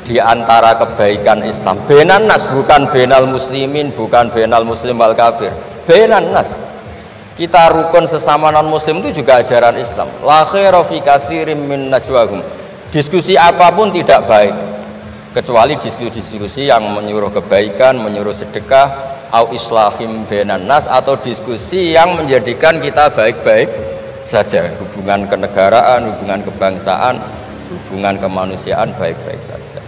di antara kebaikan Islam. Benan nas, bukan benal muslimin, bukan benal muslim wal kafir. Benan nas. Kita rukun sesama non muslim itu juga ajaran Islam. La khaira fi katsirin min najwahum. Diskusi apapun tidak baik kecuali diskusi-diskusi yang menyuruh kebaikan, menyuruh sedekah, au islahim benan nas, atau diskusi yang menjadikan kita baik-baik saja. Hubungan kenegaraan, hubungan kebangsaan, hubungan kemanusiaan baik-baik saja.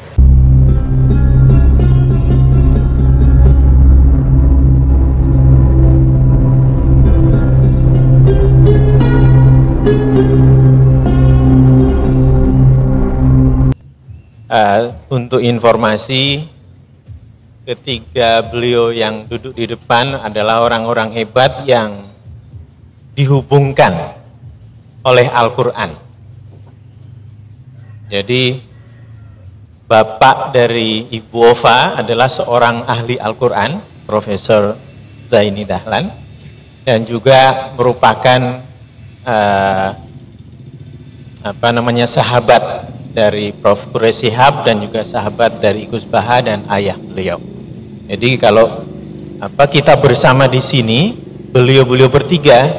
Untuk informasi, ketiga beliau yang duduk di depan adalah orang-orang hebat yang dihubungkan oleh Al-Quran. Jadi bapak dari Ibu Ova adalah seorang ahli Al-Quran, Profesor Zaini Dahlan, dan juga merupakan sahabat dari Prof. Quraish Shihab dan juga sahabat dari Gus Baha dan ayah beliau. Jadi kalau kita bersama di sini, beliau-beliau bertiga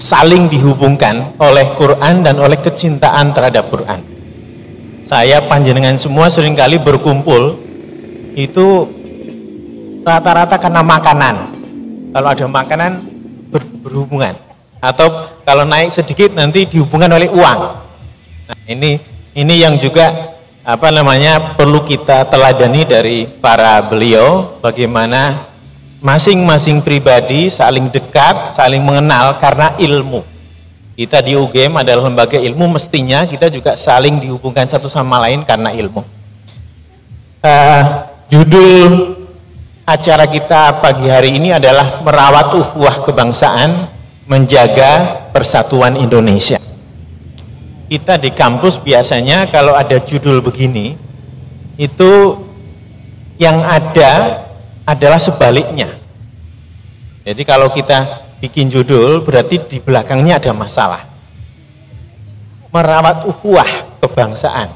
saling dihubungkan oleh Quran dan oleh kecintaan terhadap Quran. Saya panjenengan semua seringkali berkumpul itu rata-rata karena makanan. Kalau ada makanan berhubungan, atau kalau naik sedikit nanti dihubungkan oleh uang. Nah, ini yang juga perlu kita teladani dari para beliau, bagaimana masing-masing pribadi saling dekat, saling mengenal karena ilmu. Kita di UGM adalah lembaga ilmu, mestinya kita juga saling dihubungkan satu sama lain karena ilmu. Judul acara kita pagi hari ini adalah merawat ukhuwah kebangsaan, menjaga persatuan Indonesia. Kita di kampus biasanya kalau ada judul begini, itu yang ada adalah sebaliknya. Jadi kalau kita bikin judul, berarti di belakangnya ada masalah. Merawat ukhuwah kebangsaan,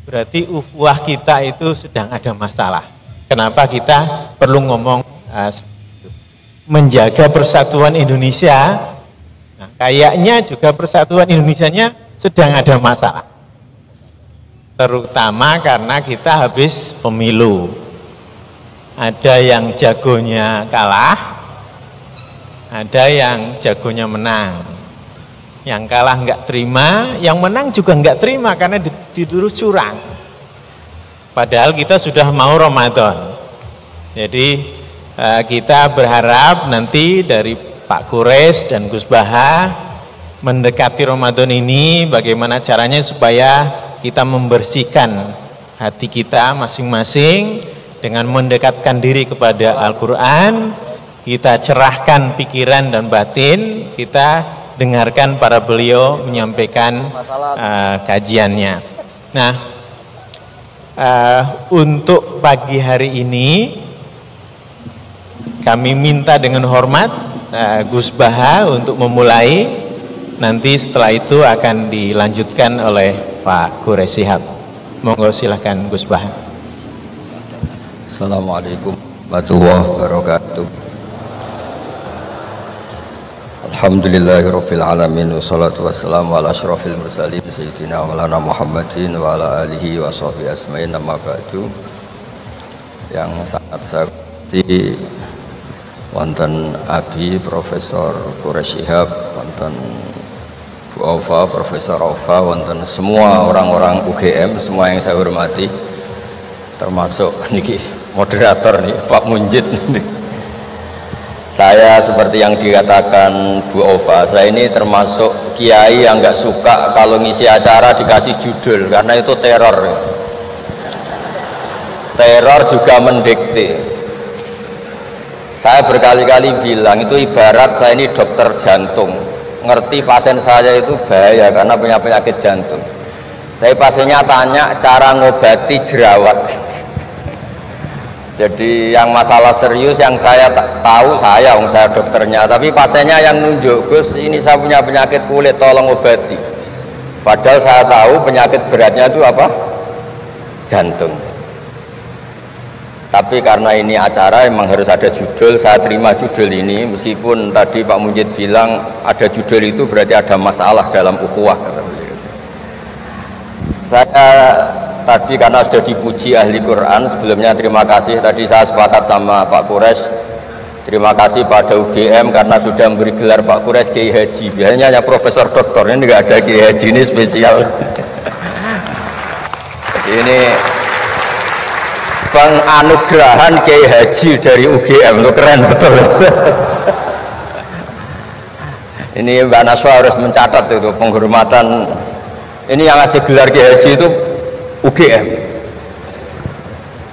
berarti ukhuwah kita itu sedang ada masalah. Kenapa kita perlu ngomong menjaga persatuan Indonesia? Nah, kayaknya juga persatuan Indonesianya sedang ada masalah, terutama karena kita habis pemilu. Ada yang jagonya kalah, ada yang jagonya menang. Yang kalah nggak terima, yang menang juga nggak terima karena dituduh curang. Padahal kita sudah mau Ramadan. Jadi kita berharap nanti dari Pak Quraish dan Gus Baha mendekati Ramadan ini, bagaimana caranya supaya kita membersihkan hati kita masing-masing dengan mendekatkan diri kepada Al-Quran, kita cerahkan pikiran dan batin, kita dengarkan para beliau menyampaikan kajiannya. Nah, untuk pagi hari ini kami minta dengan hormat Gus Baha untuk memulai. Nanti setelah itu akan dilanjutkan oleh Pak Quraish Shihab. Monggo silahkan Gus Baha. Assalamualaikum warahmatullahi wabarakatuh. Alhamdulillahirabbil alamin, wassalatu wassalamu ala asyrofil mursalin sayyidina maulana Muhammadin wa ala alihi wa sahbihi asma'in, amma ba'du. Yang sangat saya hormati wonten Abi Profesor Quraish Shihab, wonten Bu Ova, Profesor Ova, wonten semua orang-orang UGM, semua yang saya hormati, termasuk niki moderator nih Pak Munjid. Saya seperti yang dikatakan Bu Ova, saya ini termasuk kiai yang nggak suka kalau ngisi acara dikasih judul, karena itu teror. Teror juga mendikte. Saya berkali-kali bilang itu ibarat saya ini dokter jantung, ngerti pasien saya itu bahaya karena punya penyakit jantung, tapi pasiennya tanya cara ngobati jerawat. Jadi yang masalah serius yang saya tahu saya dokternya, tapi pasiennya yang nunjuk, Gus ini saya punya penyakit kulit, tolong obati. Padahal saya tahu penyakit beratnya itu apa? jantung. Tapi karena ini acara emang harus ada judul, saya terima judul ini meskipun tadi Pak Munjid bilang ada judul itu berarti ada masalah dalam ukhuwah. Saya tadi karena sudah dipuji ahli Quran, sebelumnya terima kasih. Tadi saya sepakat sama Pak Quraisy, terima kasih pada UGM karena sudah memberi gelar Pak Quraisy Kiai Haji. Biasanya hanya Profesor Doktor, ini nggak ada Kiai Haji, ini spesial. Ini penganugerahan Kiai Haji dari UGM, itu keren betul. Ini Mbak Naswa harus mencatat itu penghormatan. Ini yang ngasih gelar Kiai Haji itu UGM.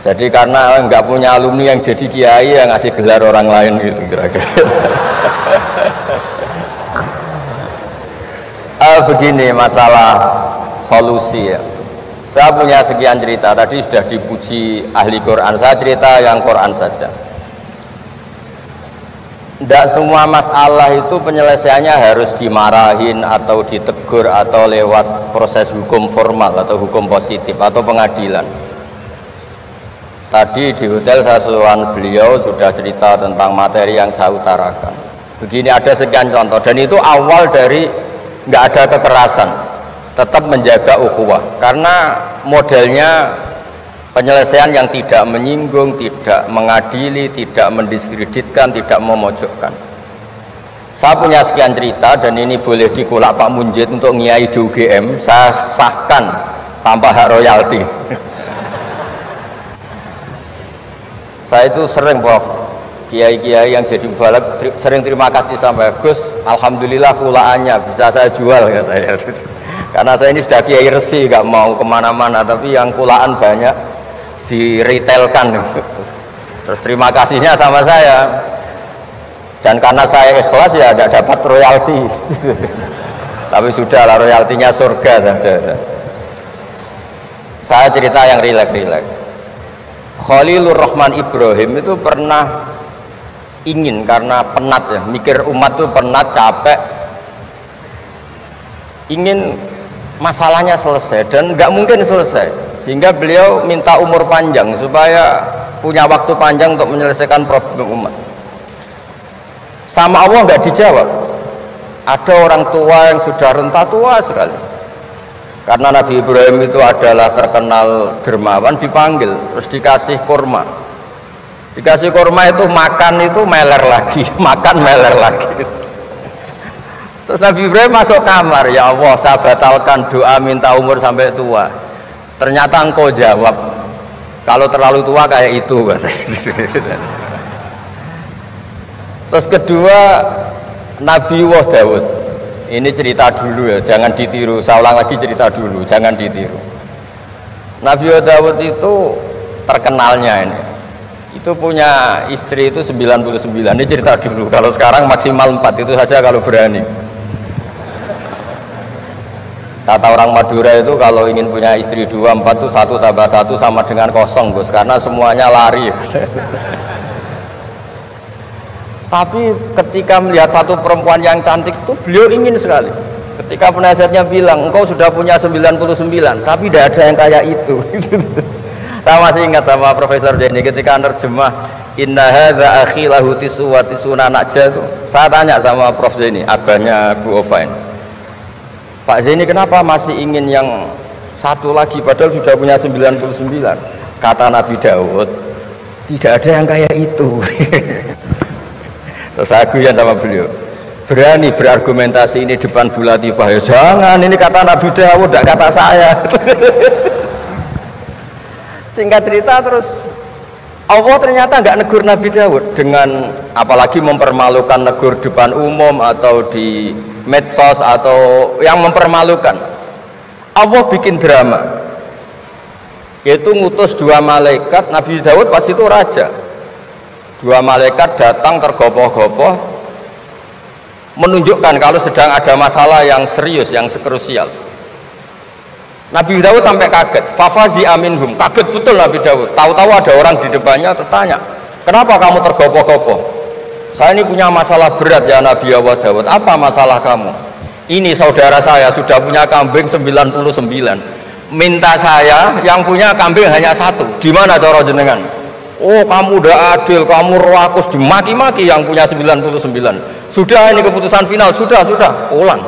Jadi karena nggak punya alumni yang jadi kiai, yang ngasih gelar orang lain gitu kira-kira. Begini masalah solusi ya. Saya punya sekian cerita, tadi sudah dipuji ahli Quran, saya cerita yang Quran saja. Tidak semua masalah itu penyelesaiannya harus dimarahin atau ditegur atau lewat proses hukum formal atau hukum positif atau pengadilan. Tadi di hotel saya sowan beliau sudah cerita tentang materi yang saya utarakan. Begini ada sekian contoh dan itu awal dari nggak ada kekerasan, tetap menjaga ukhuwah karena modelnya penyelesaian yang tidak menyinggung, tidak mengadili, tidak mendiskreditkan, tidak memojokkan. Saya punya sekian cerita dan ini boleh dikulak Pak Munjid untuk ngiai di UGM, saya sahkan tanpa hak royalti. Saya itu sering Prof, kiai-kiai yang jadi mubalak sering terima kasih sama Gus, alhamdulillah kulaannya bisa saya jual katanya. Karena saya ini sudah kiai resi, gak mau kemana-mana, tapi yang kulaan banyak diretailkan. Terus terima kasihnya sama saya, dan karena saya ikhlas ya tidak dapat royalti. Tapi sudahlah, royaltinya surga saja. Saya cerita yang rileks-rileks. Khalilur Rahman Ibrahim itu pernah ingin, karena penat ya, mikir umat itu penat, capek, ingin masalahnya selesai dan nggak mungkin selesai, sehingga beliau minta umur panjang supaya punya waktu panjang untuk menyelesaikan problem umat. Sama Allah nggak dijawab. Ada orang tua yang sudah renta tua sekali, karena Nabi Ibrahim itu adalah terkenal dermawan, dipanggil terus dikasih kurma. Dikasih kurma itu makan itu meler lagi, makan meler lagi. Terus Nabi Ibrahim masuk kamar, ya Allah saya batalkan doa minta umur sampai tua. Ternyata engkau jawab, kalau terlalu tua kayak itu. Terus kedua Nabi Daud, ini cerita dulu ya, jangan ditiru. Saya ulang lagi cerita dulu, jangan ditiru. Nabi Daud itu terkenalnya itu punya istri itu 99. Ini cerita dulu, kalau sekarang maksimal 4 itu saja kalau berani. Kata orang Madura itu kalau ingin punya istri 2, 4 itu 1 tambah 1 sama dengan 0 Gus, karena semuanya lari. Tapi ketika melihat satu perempuan yang cantik itu beliau ingin sekali. Ketika penasihatnya bilang engkau sudah punya 99 tapi tidak ada yang kayak itu. Saya masih ingat sama Profesor Jenny ketika nerjemah inna hadza akhi lahu tisu wa tisuna najah itu. Saya tanya sama Prof Jenny, abahnya Bu Ovain, Pak Zeni kenapa masih ingin yang satu lagi padahal sudah punya 99? Kata Nabi Daud, tidak ada yang kayak itu. Terus saya guyon sama beliau, berani berargumentasi ini depan Bu Latifah, ya jangan, ini kata Nabi Daud, tidak kata saya. Singkat cerita terus Allah ternyata nggak negur Nabi Daud dengan apalagi mempermalukan, negur depan umum atau di medsos atau yang mempermalukan. Allah bikin drama, yaitu ngutus 2 malaikat. Nabi Daud pas itu raja, 2 malaikat datang tergopoh-gopoh menunjukkan kalau sedang ada masalah yang serius, yang krusial. Nabi Daud sampai kaget, fafazi aminhum, kaget betul Nabi Daud. Tahu-tahu ada orang di depannya terus tanya, kenapa kamu tergopoh-gopoh? Saya ini punya masalah berat ya Nabi Allah Daud. Apa masalah kamu? Ini saudara saya sudah punya kambing 99, minta saya yang punya kambing hanya satu, gimana cara jenengan? Oh kamu udah adil, kamu rakus, dimaki-maki yang punya 99. Sudah ini keputusan final, sudah pulang.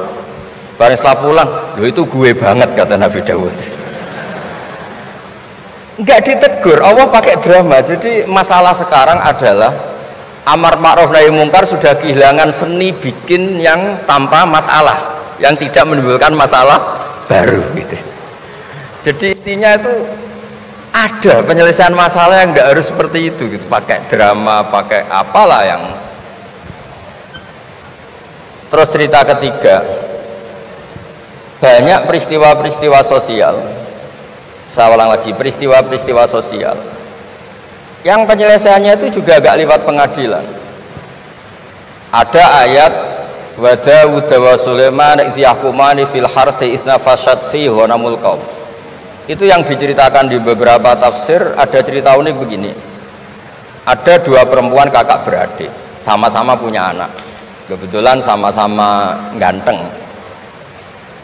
Bareng setelah pulang, loh itu gue banget kata Nabi Dawud. Enggak ditegur, Allah pakai drama. Jadi masalah sekarang adalah amar ma'ruf nahi mungkar sudah kehilangan seni bikin yang tanpa masalah, yang tidak menimbulkan masalah baru gitu. Jadi intinya itu ada penyelesaian masalah yang tidak harus seperti itu gitu, pakai drama, pakai apalah yang. Terus cerita ketiga, banyak peristiwa-peristiwa sosial. Saya ulang lagi, peristiwa-peristiwa sosial yang penyelesaiannya itu juga agak lewat pengadilan. Ada ayat wa Daud wa Sulaiman idh yahkumani fil harthi idh nafashat fihi wa namul qaum. Itu yang diceritakan di beberapa tafsir. Ada cerita unik begini, ada dua perempuan kakak beradik, sama-sama punya anak, kebetulan sama-sama ganteng.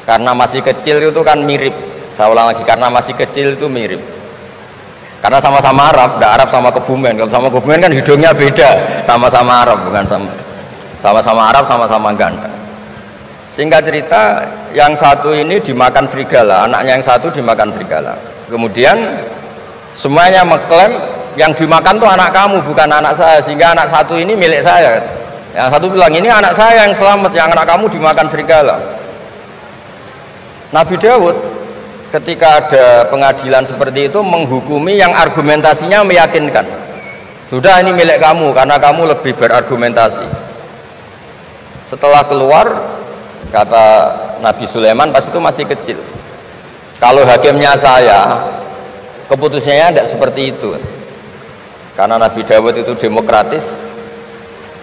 Karena masih kecil itu kan mirip, saya ulang lagi, karena masih kecil itu mirip, karena sama-sama Arab. Arab sama Kebumen, kalau sama Kebumen kan hidungnya beda, sama-sama Arab, bukan sama-sama Arab, sama-sama ganteng. Singkat cerita, yang satu ini dimakan serigala, anaknya yang satu dimakan serigala. Kemudian semuanya mengklaim yang dimakan tuh anak kamu, bukan anak saya, sehingga anak satu ini milik saya. Yang satu bilang ini anak saya yang selamat, yang anak kamu dimakan serigala. Nabi Dawud ketika ada pengadilan seperti itu menghukumi yang argumentasinya meyakinkan. Sudah ini milik kamu karena kamu lebih berargumentasi. Setelah keluar, kata Nabi Sulaiman, pas itu masih kecil, kalau hakimnya saya, keputusannya tidak seperti itu. Karena Nabi Dawud itu demokratis,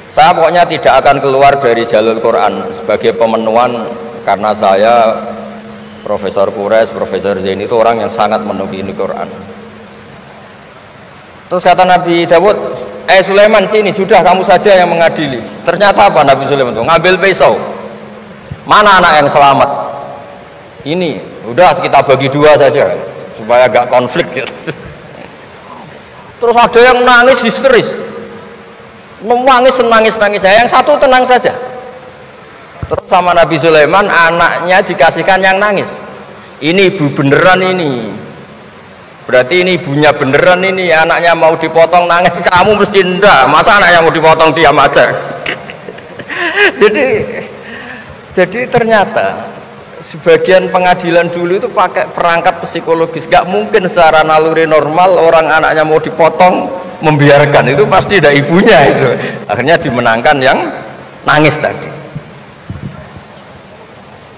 saya pokoknya tidak akan keluar dari jalur Quran sebagai pemenuhan, karena saya Profesor Quraisy, Profesor Zain itu orang yang sangat menuhi Quran. Terus kata Nabi Dawud, Sulaiman sini, sudah kamu saja yang mengadili. Ternyata apa Nabi Sulaiman itu? Ngambil pisau. Mana anak yang selamat? Ini, udah kita bagi dua saja supaya gak konflik gitu. Terus ada yang nangis histeris, nangis, yang satu tenang saja. Terus sama Nabi Sulaiman, anaknya dikasihkan yang nangis. Ini ibu beneran ini, berarti ini ibunya beneran ini, anaknya mau dipotong nangis, kamu mesti ndak, masa anaknya mau dipotong diam aja. Jadi ternyata sebagian pengadilan dulu itu pakai perangkat psikologis, gak mungkin secara naluri normal orang anaknya mau dipotong membiarkan, itu pasti ada ibunya itu. Akhirnya dimenangkan yang nangis tadi.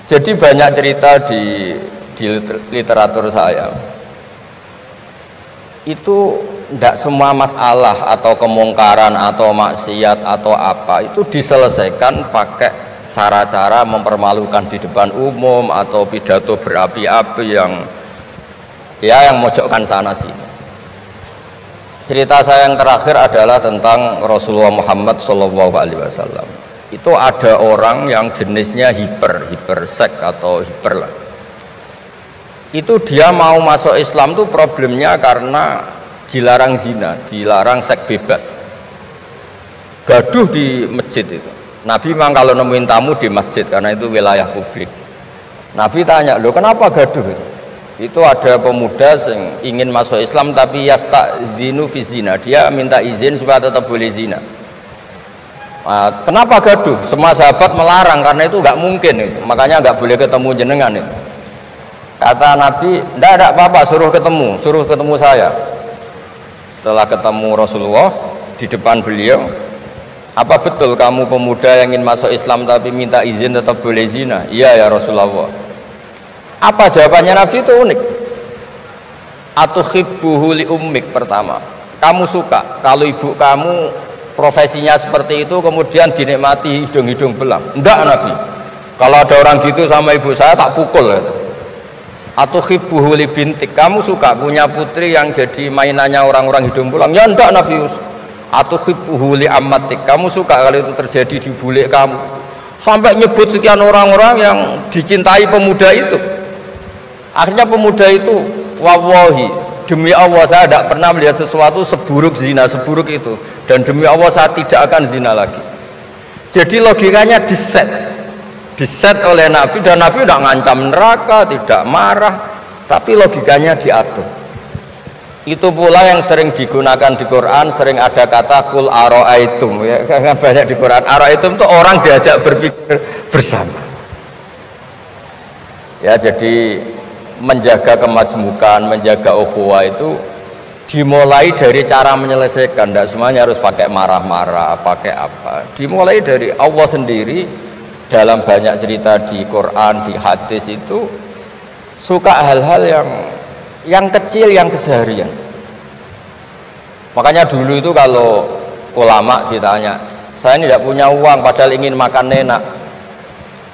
Jadi banyak cerita di literatur saya itu tidak semua masalah atau kemungkaran atau maksiat atau apa itu diselesaikan pakai cara-cara mempermalukan di depan umum atau pidato berapi-api yang mojokkan sana sini. Cerita saya yang terakhir adalah tentang Rasulullah Muhammad SAW. Itu ada orang yang jenisnya hipersek atau hiper lah. Itu dia mau masuk Islam tuh problemnya karena dilarang zina, dilarang seks bebas, gaduh di masjid itu. Nabi memang kalau nemuin tamu di masjid karena itu wilayah publik. Nabi tanya, loh kenapa gaduh itu? Itu ada pemuda yang ingin masuk Islam tapi yasta'dzinu fi zina, dia minta izin supaya tetap boleh zina. Kenapa gaduh? Semua sahabat melarang karena itu nggak mungkin itu. Makanya nggak boleh ketemu jenengan itu. Kata Nabi, tidak apa-apa, suruh ketemu saya. Setelah ketemu Rasulullah di depan beliau, apa betul kamu pemuda yang ingin masuk Islam tapi minta izin tetap boleh zina? Iya ya Rasulullah. Apa jawabannya Nabi itu unik. Atuhibbuhu li ummik, pertama, kamu suka kalau ibu kamu profesinya seperti itu kemudian dinikmati hidung-hidung belang? Enggak Nabi, kalau ada orang gitu sama ibu saya tak pukul. Atuhibbuhu li bintik, kamu suka punya putri yang jadi mainannya orang-orang hidung belang? Ya enggak Nabi. Atuhibbuhu li ammatik, kamu suka kalau itu terjadi di bule kamu? Sampai nyebut sekian orang-orang yang dicintai pemuda itu. Akhirnya pemuda itu, wallahi, demi Allah saya tidak pernah melihat sesuatu seburuk zina, seburuk itu, dan demi Allah saya tidak akan zina lagi. Jadi logikanya diset oleh Nabi, dan Nabi tidak ngancam neraka, tidak marah, tapi logikanya diatur. Itu pula yang sering digunakan di Quran, sering ada kata kul aro'aitum, ya kan banyak di Quran. Aro'aitum itu orang diajak berpikir bersama. Ya, jadi menjaga kemajmukan, menjaga ukhuwah itu dimulai dari cara menyelesaikan. Tidak semuanya harus pakai marah-marah, pakai apa. Dimulai dari Allah sendiri dalam banyak cerita di Quran, di hadis itu suka hal-hal yang kecil, yang keseharian. Makanya dulu itu kalau ulama ditanya, saya ini tidak punya uang padahal ingin makan enak,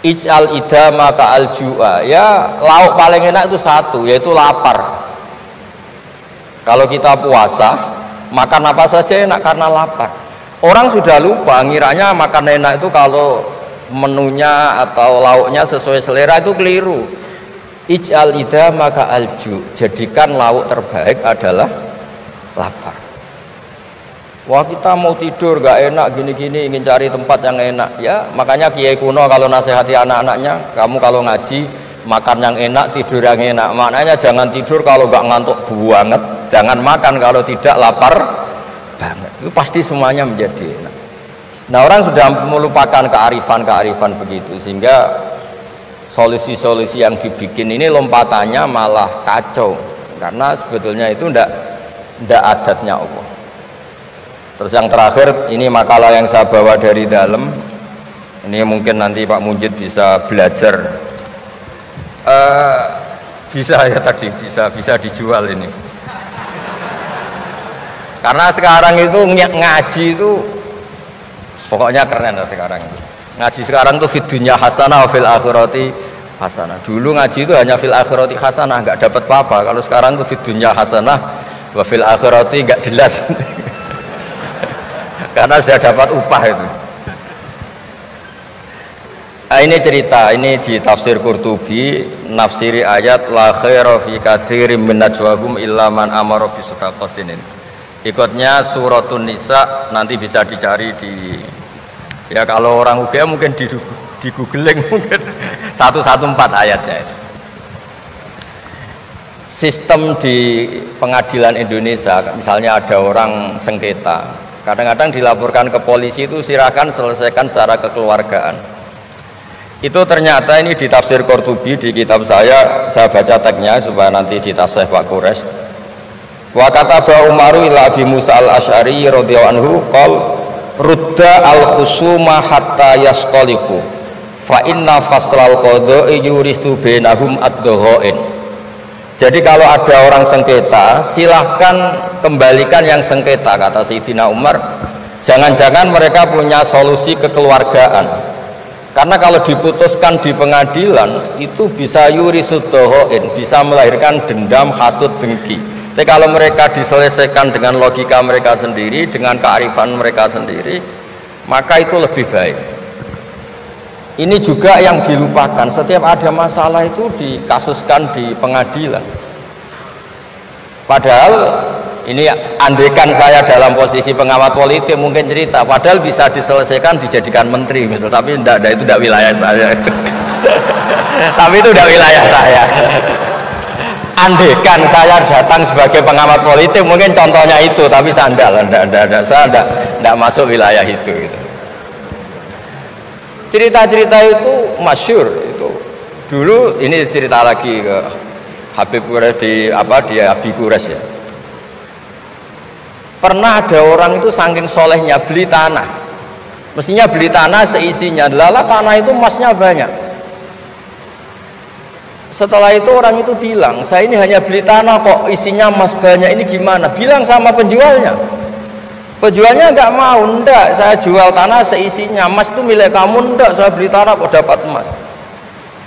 ij'al idama ka'al ju'a, ya lauk paling enak itu satu, yaitu lapar. Kalau kita puasa makan apa saja enak karena lapar. Orang sudah lupa, ngiranya makan enak itu kalau menunya atau lauknya sesuai selera, itu keliru. Ij'al idama ka'al ju', jadikan lauk terbaik adalah lapar. Wah, kita mau tidur gak enak gini-gini, ingin cari tempat yang enak. Ya makanya kiai kuno kalau nasihati anak-anaknya, kamu kalau ngaji makan yang enak, tidur yang enak. Maknanya jangan tidur kalau gak ngantuk banget, jangan makan kalau tidak lapar banget. Itu pasti semuanya menjadi enak. Nah, orang sudah melupakan kearifan begitu, sehingga solusi-solusi yang dibikin ini lompatannya malah kacau, karena sebetulnya itu ndak adatnya Allah. Terus yang terakhir, ini makalah yang saya bawa dari dalam, ini mungkin nanti Pak Munjid bisa belajar, bisa ya tadi, bisa dijual ini, karena sekarang itu ngaji itu pokoknya keren lah sekarang itu. Ngaji sekarang tuh fid dunya hasanah fil akhirati hasanah. Dulu ngaji itu hanya fil akhirati hasanah, nggak dapat apa-apa. Kalau sekarang tuh fid dunya hasanah wa fil akhirati nggak jelas. Karena sudah dapat upah itu. Nah, ini cerita, ini di tafsir Qurtubi, nafsiri ayat la khaira fi katsirin min najwahum illa man amara bi shadaqatin. Ikutnya suratun Nisa, nanti bisa dicari di, ya kalau orang UGM mungkin di googling mungkin 114 ayatnya itu. Sistem di pengadilan Indonesia, misalnya ada orang sengketa, kadang-kadang dilaporkan ke polisi itu silakan selesaikan secara kekeluargaan. Itu ternyata ini di tafsir Qurtubi di kitab saya baca teksnya supaya nanti ditasih Pak Quraisy. Wa kataba Umaru ila Abi Musa al-Asy'ari radhiyallahu anhu qol rudda al-khusuma hatta yasqalihu fa inna faslal qada'i yuristu bainahum ad-dhaghain. Jadi kalau ada orang sengketa, silahkan kembalikan yang sengketa, kata Sayyidina Umar. Jangan-jangan mereka punya solusi kekeluargaan, karena kalau diputuskan di pengadilan itu bisa yurisud dhaghain, bisa melahirkan dendam, hasud, dengki. Tapi kalau mereka diselesaikan dengan logika mereka sendiri, dengan kearifan mereka sendiri, maka itu lebih baik. Ini juga yang dilupakan, setiap ada masalah itu dikasuskan di pengadilan. Padahal ini andaikan saya dalam posisi pengamat politik mungkin cerita, padahal bisa diselesaikan dijadikan menteri misal, tapi itu tidak wilayah saya. Tapi itu tidak wilayah saya. Andaikan saya datang sebagai pengamat politik mungkin contohnya itu, tapi saya tidak masuk wilayah itu gitu. Cerita-cerita itu masyhur itu. Dulu ini cerita lagi ke Habib Quraisy di Abi Quraisy ya. Pernah ada orang itu saking solehnya beli tanah. Mestinya beli tanah seisinya, lala tanah itu emasnya banyak. Setelah itu orang itu bilang, saya ini hanya beli tanah kok isinya emas banyak, ini gimana? Bilang sama penjualnya. Penjualnya nggak mau, enggak, saya jual tanah seisinya, emas itu milik kamu, enggak, saya beli tanah kok dapat emas.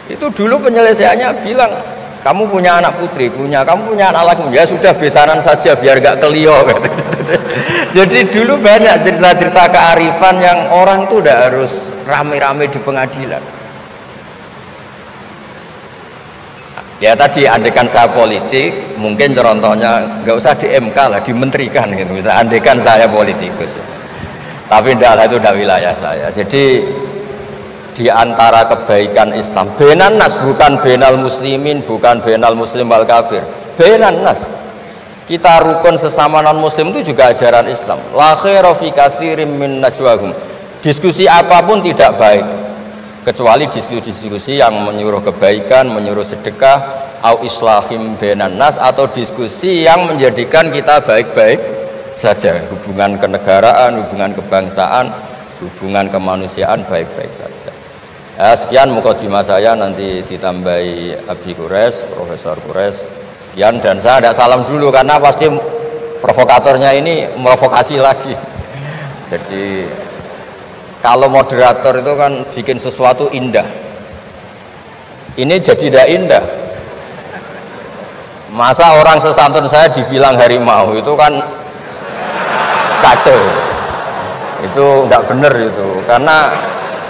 Itu dulu penyelesaiannya bilang, kamu punya anak putri, kamu punya anak laki, ya sudah besaran saja biar nggak kelio. Jadi dulu banyak cerita-cerita kearifan yang orang itu udah harus rame-rame di pengadilan. Ya tadi andekan saya politik, mungkin contohnya nggak usah di MK lah, dimenterikan gitu. Bisa andekan saya politikus. Tapi tidak lah, itu udah wilayah saya. Jadi di antara kebaikan Islam, benan nas, bukan benal muslimin, bukan benal muslim wal kafir. Benan nas. Kita rukun sesama non muslim itu juga ajaran Islam. La khaira fi katsirin min najwahum. Diskusi apapun tidak baik kecuali diskusi-diskusi yang menyuruh kebaikan, menyuruh sedekah, au islahim benan nas, atau diskusi yang menjadikan kita baik-baik saja, hubungan kenegaraan, hubungan kebangsaan, hubungan kemanusiaan baik-baik saja. Ya, sekian mukadimah saya, nanti ditambahi Abi Kures, Profesor Kures. Sekian, dan saya ada salam dulu karena pasti provokatornya ini provokasi lagi. Jadi kalau moderator itu kan bikin sesuatu indah, ini jadi tidak indah. Masa orang sesantun saya dibilang harimau, itu kan kacau. Itu nggak bener itu. Karena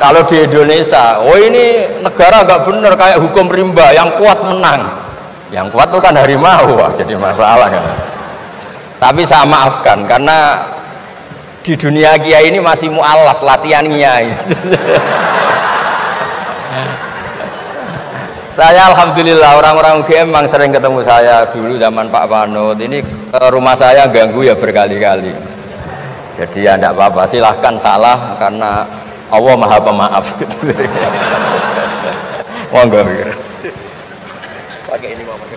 kalau di Indonesia, oh ini negara nggak bener, kayak hukum rimba, yang kuat menang. Yang kuat itu kan harimau, wah, jadi masalah kan. Tapi saya maafkan karena di dunia kiai ini masih mu'alaf, latihan kiai. Saya alhamdulillah orang-orang UGM memang sering ketemu saya dulu zaman Pak Panut. Ini rumah saya ganggu ya berkali-kali. Jadi ya tidak apa-apa, silahkan salah karena Allah Maha Pemaaf. Monggo. Pakai ini mau pakai